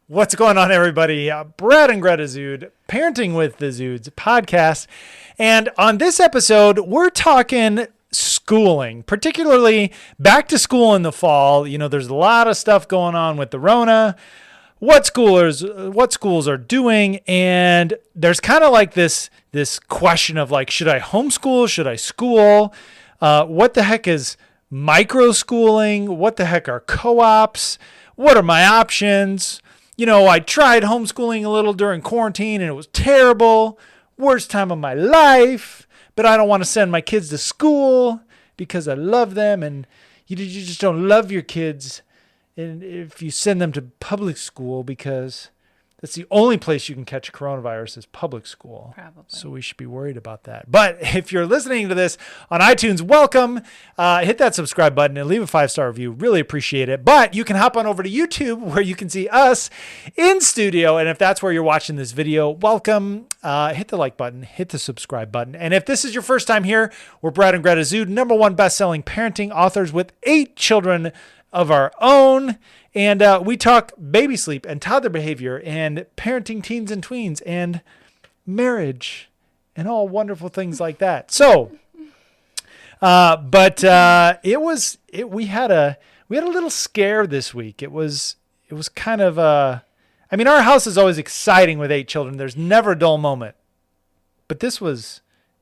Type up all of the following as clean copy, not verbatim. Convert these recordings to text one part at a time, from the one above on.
What's going on, everybody? Brad and Greta Zude, Parenting with the Zudes podcast. And on this episode, we're talking schooling, particularly back to school in the fall. You know, there's a lot of stuff going on with the Rona, what schools are doing. And there's kind of like this question of like, should I homeschool? Should I school? What the heck is microschooling? What the heck are co-ops? What are my options? You know, I tried homeschooling a little during quarantine and it was terrible. Worst time of my life. But I don't want to send my kids to school because I love them. And you just don't love your kids if you send them to public school, because that's the only place you can catch coronavirus is public school. Probably. So we should be worried about that. But if you're listening to this on iTunes, welcome. Hit that subscribe button and leave a 5-star review. Really appreciate it. But you can hop on over to YouTube where you can see us in studio. And if that's where you're watching this video, welcome. Hit the like button, hit the subscribe button. And if this is your first time here, we're Brad and Greta Zude, #1 best-selling parenting authors with 8 children of our own. And we talk baby sleep and toddler behavior and parenting teens and tweens and marriage and all wonderful things like that. So, we had a little scare this week. It was kind of our house is always exciting with 8 children. There's never a dull moment, but this was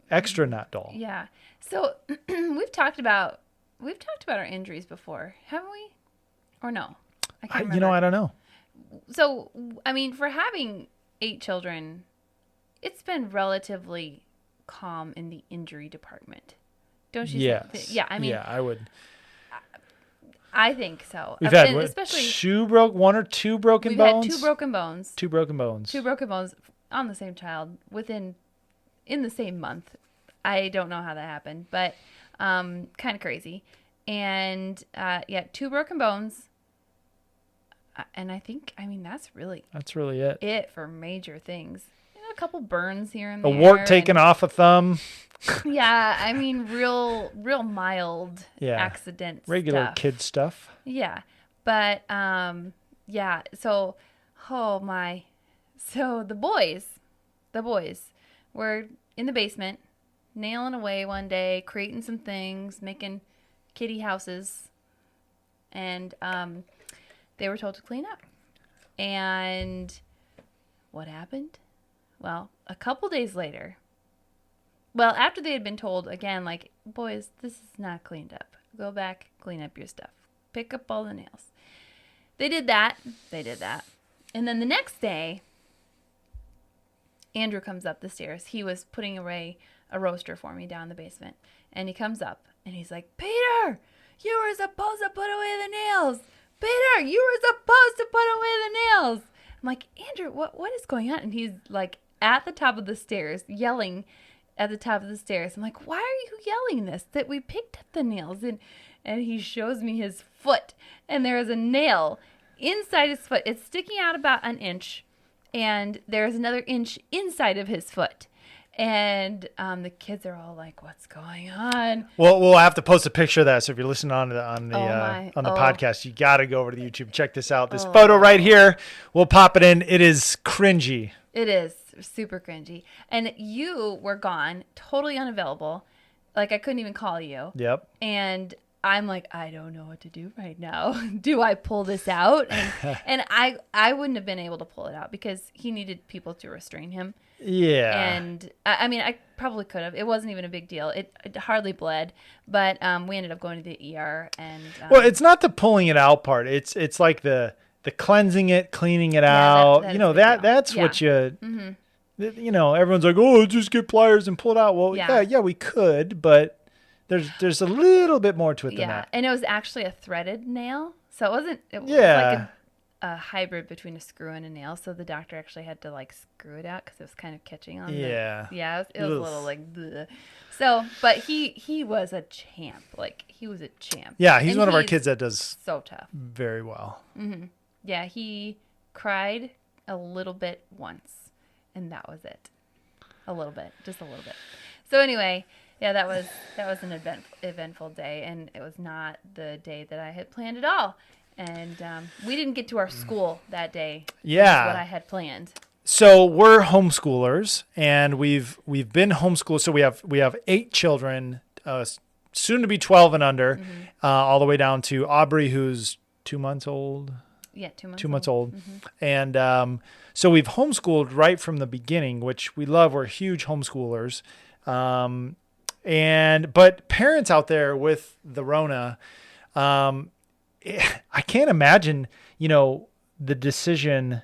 extra not dull. Yeah. So we've talked about our injuries before, haven't we? Or no? I can't remember. I don't know. So, for having 8 children, it's been relatively calm in the injury department. Don't you think? Yeah, I would. I think so. We've had especially one or two broken bones? We've had 2 broken bones. 2 broken bones. 2 broken bones on the same child in the same month. I don't know how that happened, but kind of crazy. And 2 broken bones. And I think, that's really it for major things. A couple burns here and there. A wart taken off a thumb. Yeah, real mild accidents. Regular stuff. kid stuff. Yeah, but So, oh my, so the boys were in the basement, nailing away one day, creating some things, making kitty houses, and they were told to clean up. And what happened? Well, a couple days later, after they had been told again, like, boys, this is not cleaned up. Go back, clean up your stuff. Pick up all the nails. They did that. And then the next day, Andrew comes up the stairs. He was putting away a roaster for me down in the basement. And he comes up and he's like, Peter, you were supposed to put away the nails. Peter, you were supposed to put away the nails. I'm like, Andrew, what is going on? And he's like at the top of the stairs, yelling at the top of the stairs. I'm like, why are you yelling this? That we picked up the nails. And he shows me his foot. And there is a nail inside his foot. It's sticking out about an inch. And there's another inch inside of his foot. And the kids are all like, "What's going on?" Well, we'll have to post a picture of that. So if you're listening on the podcast, you got to go over to YouTube. Check this out. This photo right here. We'll pop it in. It is cringy. It is super cringy. And you were gone, totally unavailable. Like I couldn't even call you. Yep. And I'm like, I don't know what to do right now. Do I pull this out? And I wouldn't have been able to pull it out because he needed people to restrain him. Yeah. And I probably could have. It wasn't even a big deal. It hardly bled, but we ended up going to the ER. And well, it's not the pulling it out part. It's like the cleansing it, cleaning it out. That's what you. Mm-hmm. Everyone's like, oh, just get pliers and pull it out. Well, yeah, we could, but there's a little bit more to it than that. And it was actually a threaded nail, so it wasn't. It was like a hybrid between a screw and a nail. So the doctor actually had to like screw it out because it was kind of catching on. It was a little like. Bleh. So, but he was a champ. Like he was a champ. Yeah, he's one of our kids that does so tough, very well. Mm-hmm. Yeah, he cried a little bit once, and that was it. Just a little bit. So anyway, yeah, that was an eventful day, and it was not the day that I had planned at all. And we didn't get to our school that day. Yeah. Which is what I had planned. So we're homeschoolers, and we've been homeschooled. So we have 8 children, soon to be 12 and under, all the way down to Aubrey, who's 2 months old. Yeah, 2 months. 2 months old, and so we've homeschooled right from the beginning, which we love. We're huge homeschoolers, but parents out there with the Rona, I can't imagine, the decision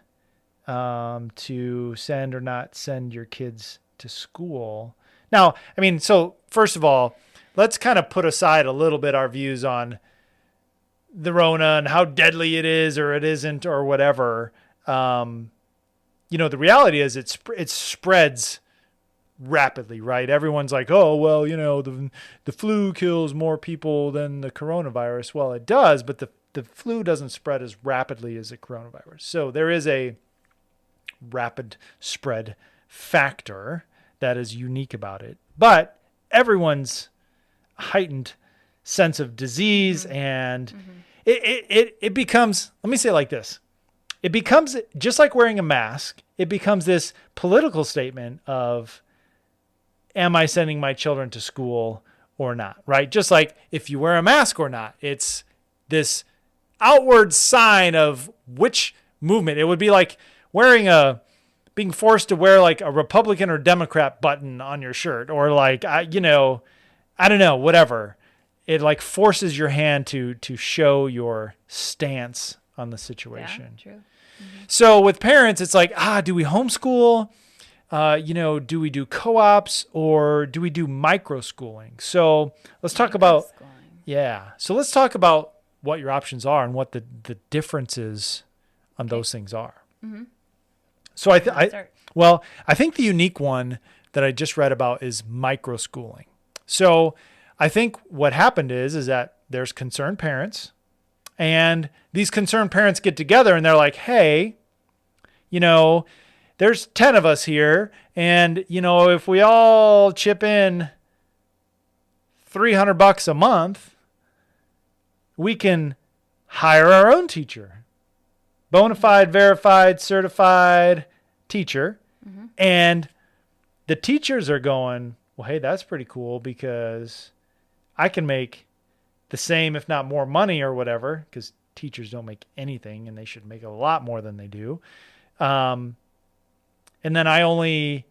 to send or not send your kids to school. Now, I mean, so first of all, let's kind of put aside a little bit our views on the Rona and how deadly it is or it isn't or whatever. The reality is it spreads rapidly, right? Everyone's like, oh, well, the flu kills more people than the coronavirus. Well, it does, but the flu doesn't spread as rapidly as the coronavirus. So there is a rapid spread factor that is unique about it. But everyone's heightened sense of disease and it becomes, let me say it like this. It becomes just like wearing a mask. It becomes this political statement of, am I sending my children to school or not? Right? Just like if you wear a mask or not, it's this outward sign of which movement. It would be like being forced to wear like a Republican or Democrat button on your shirt, or like, I don't know, whatever. It like forces your hand to show your stance on the situation. Yeah, true. So with parents, it's like, do we homeschool? Do we do co-ops or do we do microschooling? So let's talk about, So let's talk about what your options are and what the differences on those things are. Mm-hmm. So I think the unique one that I just read about is microschooling. So I think what happened is that there's concerned parents, and these concerned parents get together and they're like, hey, there's 10 of us here. And, if we all chip in $300 a month, we can hire our own teacher, bona fide, verified, certified teacher. Mm-hmm. And the teachers are going, well, hey, that's pretty cool because I can make the same, if not more money or whatever, because teachers don't make anything and they should make a lot more than they do. And then I only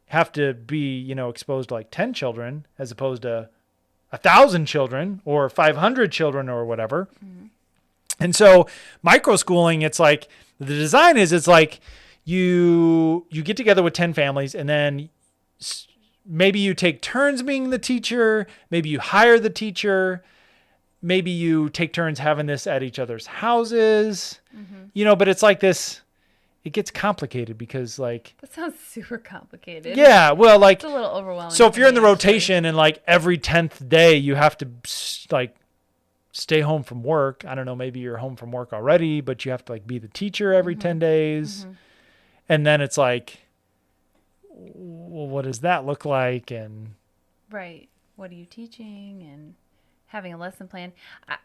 have to be, exposed to like 10 children as opposed to 1,000 children or 500 children or whatever. Mm-hmm. And so microschooling, it's like the design is, it's like you get together with 10 families and then maybe you take turns being the teacher. Maybe you hire the teacher. Maybe you take turns having this at each other's houses, but it's like this, it gets complicated because like. That sounds super complicated. Yeah. Well, like. It's a little overwhelming. So if you're in the rotation and like every 10th day you have to like stay home from work. I don't know, maybe you're home from work already, but you have to like be the teacher every 10 days. Mm-hmm. And then it's like, well, what does that look like? And right. What are you teaching? And having a lesson plan.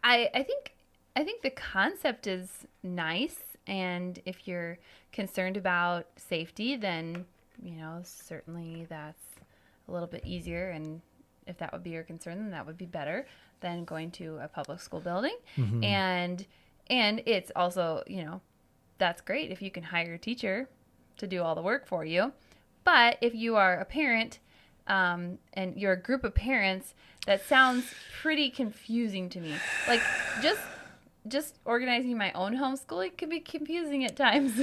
I think the concept is nice. And if you're concerned about safety, then, certainly that's a little bit easier. And if that would be your concern, then that would be better than going to a public school building. Mm-hmm. And it's also, that's great if you can hire a teacher to do all the work for you. But if you are a parent and you're a group of parents, that sounds pretty confusing to me. Like just organizing my own homeschooling can be confusing at times.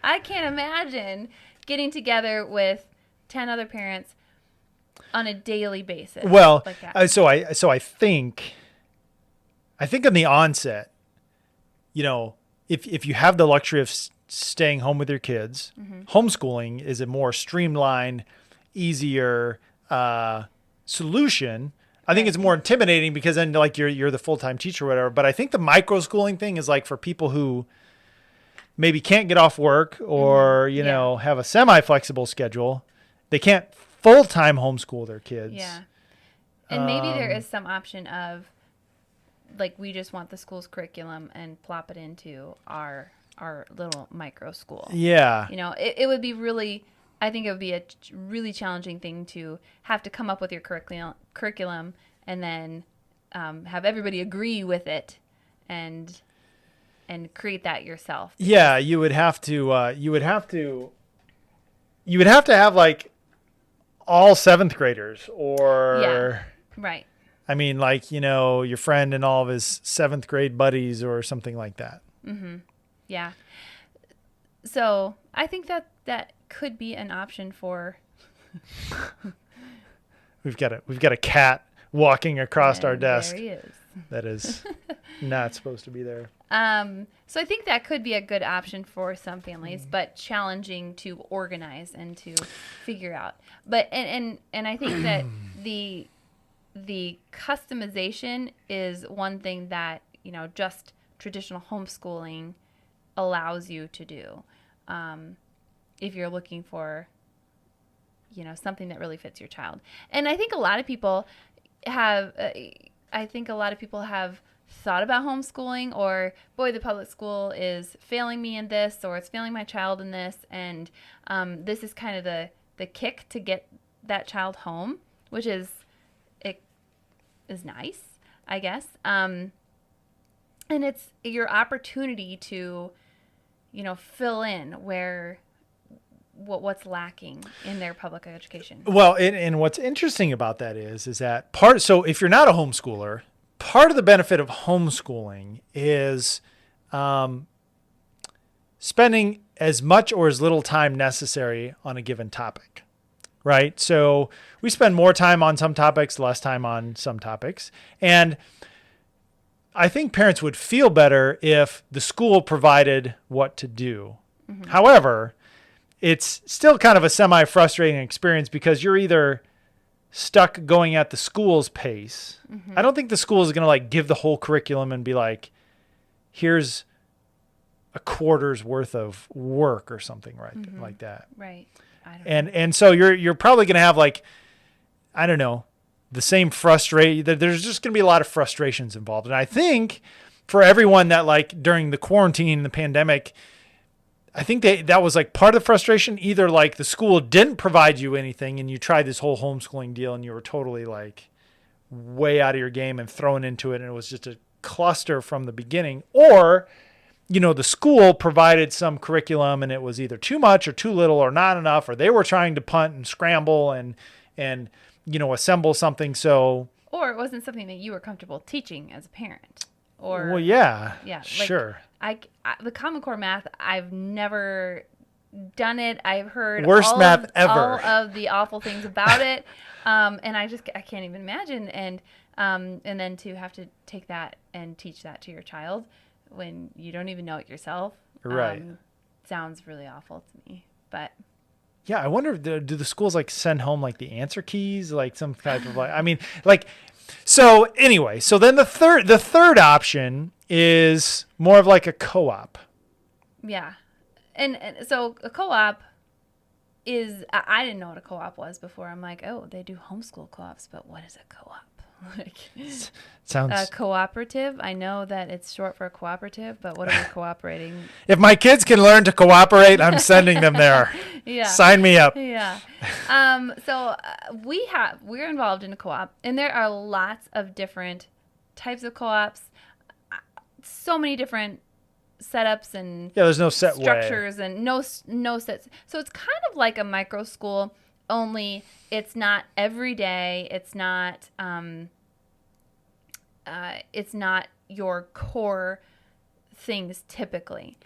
I can't imagine getting together with 10 other parents on a daily basis. Well, like that. So I think in the onset, if you have the luxury of staying home with your kids, homeschooling is a more streamlined, easier solution. I think it's more intimidating because then like you're the full-time teacher or whatever. But I think the microschooling thing is like for people who maybe can't get off work or, have a semi-flexible schedule. They can't full-time homeschool their kids. Yeah. And maybe there is some option of like we just want the school's curriculum and plop it into our little micro school. Yeah. You know, it would be really, I think it would be a really challenging thing to have to come up with your curriculum and then have everybody agree with it and create that yourself. Yeah, you would have to have like all 7th graders or Yeah. Right. I mean, like, you know, your friend and all of his 7th grade buddies or something like that. Mm-hmm. Yeah. So I think that could be an option for. We've got a cat walking across our desk. There he is. That is not supposed to be there. So I think that could be a good option for some families, but challenging to organize and to figure out. But and I think that the customization is one thing that, you know, just traditional homeschooling allows you to do. If you're looking for, you know, something that really fits your child. And I think a lot of people have thought about homeschooling, or boy, the public school is failing me in this, or it's failing my child in this, and this is kind of the kick to get that child home, which is nice, I guess. And it's your opportunity to, you know, fill in what's lacking in their public education. Well, and what's interesting about that is that so if you're not a homeschooler, part of the benefit of homeschooling is spending as much or as little time necessary on a given topic, right? So we spend more time on some topics, less time on some topics. And I think parents would feel better if the school provided what to do. Mm-hmm. However, it's still kind of a semi-frustrating experience because you're either stuck going at the school's pace. Mm-hmm. I don't think the school is going to like give the whole curriculum and be like, here's a quarter's worth of work or something, right? Mm-hmm. Like that. Right. I don't know. And so you're probably going to have like, I don't know, the same there's just going to be a lot of frustrations involved. And I think for everyone that like during the quarantine, the pandemic, I think that was like part of the frustration. Either like the school didn't provide you anything and you tried this whole homeschooling deal and you were totally like way out of your game and thrown into it and it was just a cluster from the beginning, or, you know, the school provided some curriculum and it was either too much or too little or not enough, or they were trying to punt and scramble and you know, assemble something. So, or it wasn't something that you were comfortable teaching as a parent. Or, well, yeah, like, sure. The Common Core math, I've never done it. I've heard worst math ever. All of the awful things about it, and I can't even imagine. And then to have to take that and teach that to your child when you don't even know it yourself, right? Sounds really awful to me. But yeah, I wonder if do the schools like send home like the answer keys, like some type of like, I mean, like. So anyway, so then the third option is more of like a co-op. Yeah. And so a co-op is, I didn't know what a co-op was before. I'm like, oh, they do homeschool co-ops, but what is a co-op? Like, sounds cooperative. I know that it's short for a cooperative, but what are we cooperating? If my kids can learn to cooperate, I'm sending them there. Yeah. Sign me up. Yeah. So we're involved in a co-op, and there are lots of different types of co-ops. So many different setups and there's no set structures way. And no sets. So it's kind of like a micro school, only it's not every day. It's not your core things typically.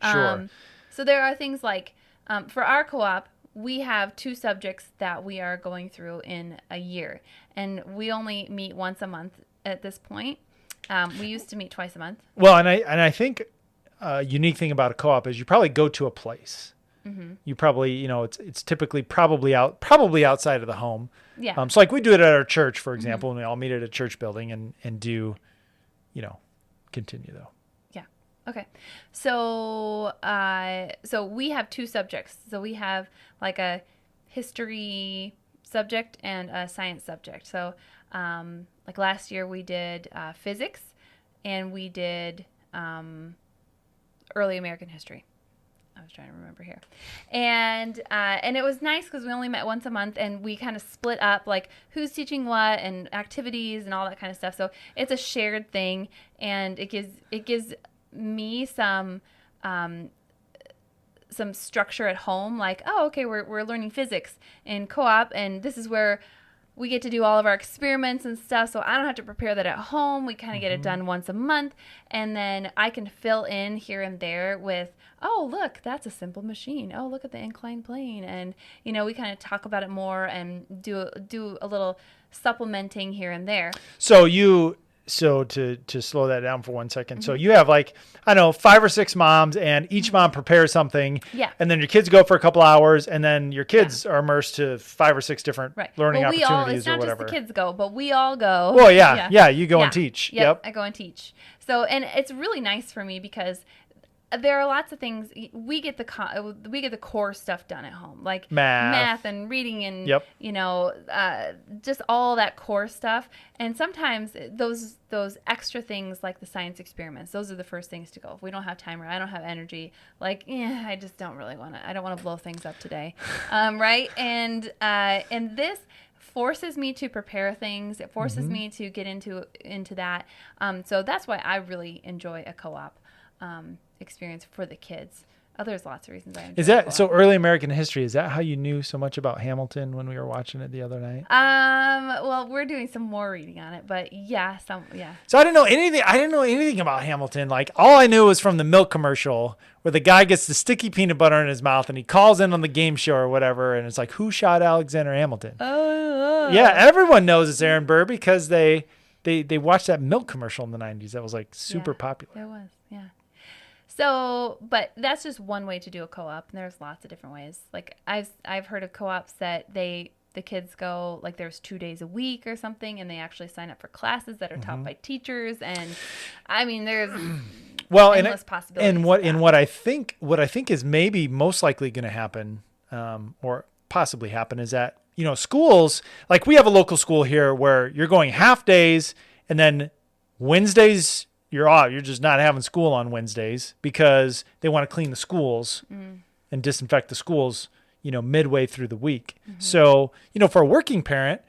Sure. So there are things like for our co-op, we have 2 subjects that we are going through in a year, and we only meet once a month at this point. We used to meet twice a month. Well, and I think a unique thing about a co-op is you probably go to a place. Mm-hmm. You probably, you know, it's typically probably outside of the home. Yeah. So like we do it at our church, for example, mm-hmm. and we all meet at a church building and do, you know, continue though. Yeah. Okay. So we have 2 subjects. So we have like a history subject and a science subject. So like last year we did physics. and we did early American history. I was trying to remember here. And it was nice because we only met once a month, and we kind of split up, like, who's teaching what and activities and all that kind of stuff. So it's a shared thing, and it gives me some structure at home, like, oh, okay, we're learning physics in co-op, and this is where we get to do all of our experiments and stuff, so I don't have to prepare that at home. We kind of get it done once a month, and then I can fill in here and there with, oh, look, that's a simple machine. Oh, look at the inclined plane. And, we kind of talk about it more and do a little supplementing here and there. So to slow that down for 1 second. So you have, like, I don't know, 5 or 6 moms, and each mom prepares something. Yeah. And then your kids go for a couple hours, and then your kids are immersed to 5 or 6 different learning opportunities it's not or whatever. just the kids go, but we all go. Well, yeah, you go and teach. Yep. I go and teach. So, and it's really nice for me because there are lots of things we get the core stuff done at home, like math and reading and just all that core stuff. And sometimes those extra things, like the science experiments, those are the first things to go. If we don't have time or I don't have energy, like, I just don't really want to. I don't want to blow things up today, right? And this forces me to prepare things. It forces me to get into that. So that's why I really enjoy a co-op experience for the kids. There's lots of reasons I enjoy. Is that so? Early American history, is that how you knew so much about Hamilton when we were watching it the other night? Well, we're doing some more reading on it, but yeah. So I didn't know anything about Hamilton. Like, all I knew was from the milk commercial where the guy gets the sticky peanut butter in his mouth and he calls in on the game show or whatever, and it's like, who shot Alexander Hamilton? Oh. Yeah, everyone knows it's Aaron Burr because they watched that milk commercial in the 90s. That was, like, super popular. It was, yeah. So, but that's just one way to do a co-op, and there's lots of different ways. Like, I've heard of co-ops that the kids go, like, there's 2 days a week or something, and they actually sign up for classes that are taught by teachers, and I mean, there's endless possibilities. And what I think is maybe most likely going to happen, or possibly happen, is that schools, like, we have a local school here where you're going half days, and then Wednesdays you're off. You're just not having school on Wednesdays because they want to clean the schools and disinfect the schools, midway through the week. So, for a working parent,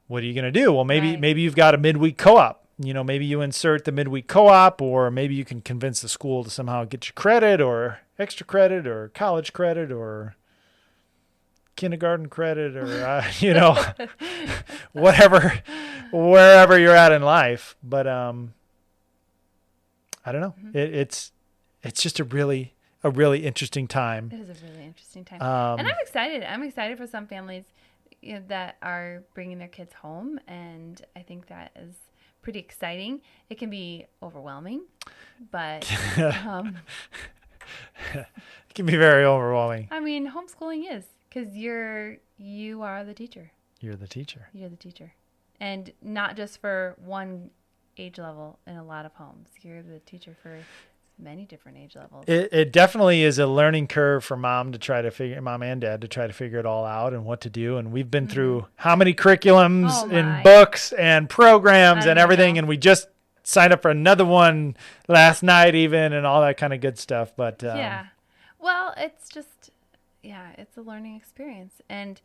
what are you going to do? Well, maybe you've got a midweek co-op. Maybe you insert the midweek co-op, or maybe you can convince the school to somehow get you credit or extra credit or college credit or kindergarten credit or, wherever you're at in life. But, I don't know. It's just a really interesting time. It is a really interesting time. And I'm excited. I'm excited for some families that are bringing their kids home. And I think that is pretty exciting. It can be overwhelming, but it can be very overwhelming. I mean, homeschooling is, because you are the teacher. You're the teacher. And not just for one age level in a lot of homes. You're the teacher for many different age levels. It definitely is a learning curve for mom and dad to try to figure it all out and what to do. And we've been through how many curriculums and books and programs and everything. And we just signed up for another one last night even, and all that kind of good stuff. But well, it's just, it's a learning experience. And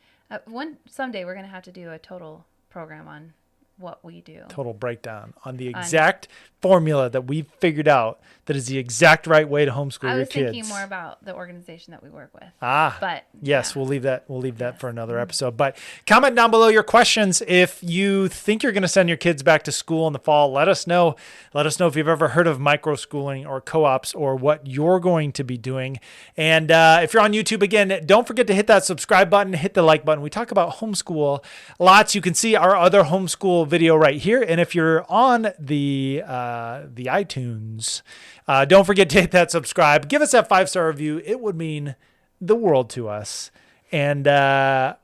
someday we're going to have to do a total program on what we do. Total breakdown on the exact formula that we've figured out that is the exact right way to homeschool your kids. I was thinking more about the organization that we work with. But yes, we'll leave that for another episode. But comment down below your questions. If you think you're going to send your kids back to school in the fall, let us know. Let us know if you've ever heard of microschooling or co-ops or what you're going to be doing. And if you're on YouTube, again, don't forget to hit that subscribe button, hit the like button. We talk about homeschool lots. You can see our other homeschool video right here. And if you're on the iTunes, don't forget to hit that subscribe. Give us that 5-star review. It would mean the world to us. And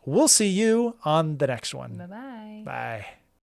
we'll see you on the next one. Bye-bye. Bye.